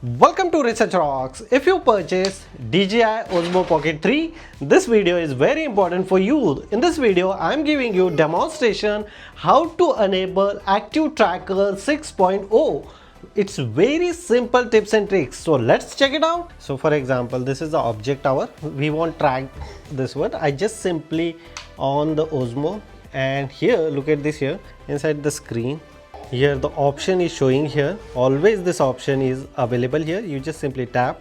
Welcome to Research Rocks. If you purchase DJI Osmo Pocket 3, this video is very important for you. In this video, I am giving you demonstration how to enable ActiveTrack 6.0. It's very simple tips and tricks. So let's check it out. So for example, this is the object hour. We want track this one. I just simply on the Osmo, and here look at this here inside the screen. Here the option is showing here. Always this option is available here. You just simply tap,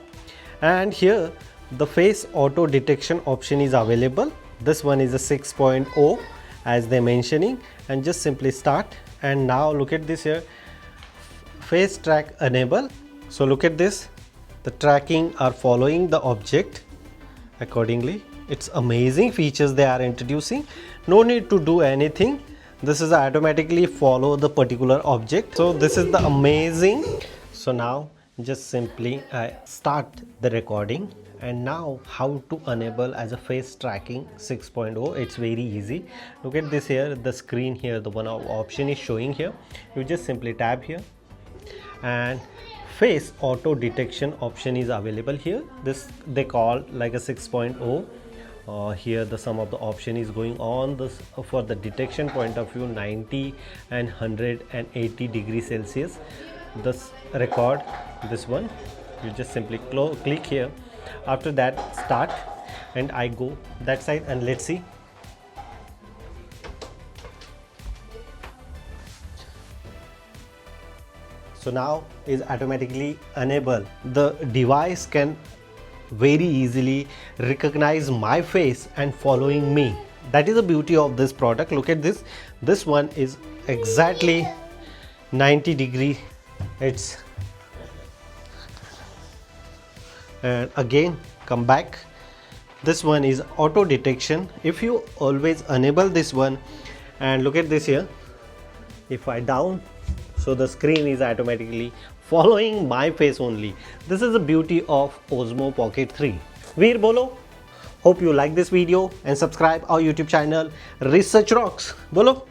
and here the face auto detection option is available. This one is a 6.0 as they're mentioning, and just simply start. And now look at this here, face track enable. So look at this, the tracking are following the object accordingly. It's amazing features they are introducing. No need to do anything. This is automatically follow the particular object. So this is the amazing. So now just simply start the recording. And now how to enable as a face tracking 6.0. It's very easy. Look at this here, the screen here, the one option is showing here. You just simply tap here, and face auto detection option is available here. This they call like a 6.0. Here the sum of the option is going on this for the detection point of view, 90 and 180 degrees Celsius. This record, this one, you just simply click here. After that start, and I go that side, and let's see. So now is automatically enable. The device can very easily recognize my face and following me. That is the beauty of this product. Look at this. This one is exactly 90 degree. It's, and again come back. This one is auto detection. If you always enable this one, and look at this here, if I down, so the screen is automatically following my face only. This is the beauty of Osmo Pocket 3. Veer bolo. Hope you like this video and subscribe our YouTube channel Research Rocks. Bolo.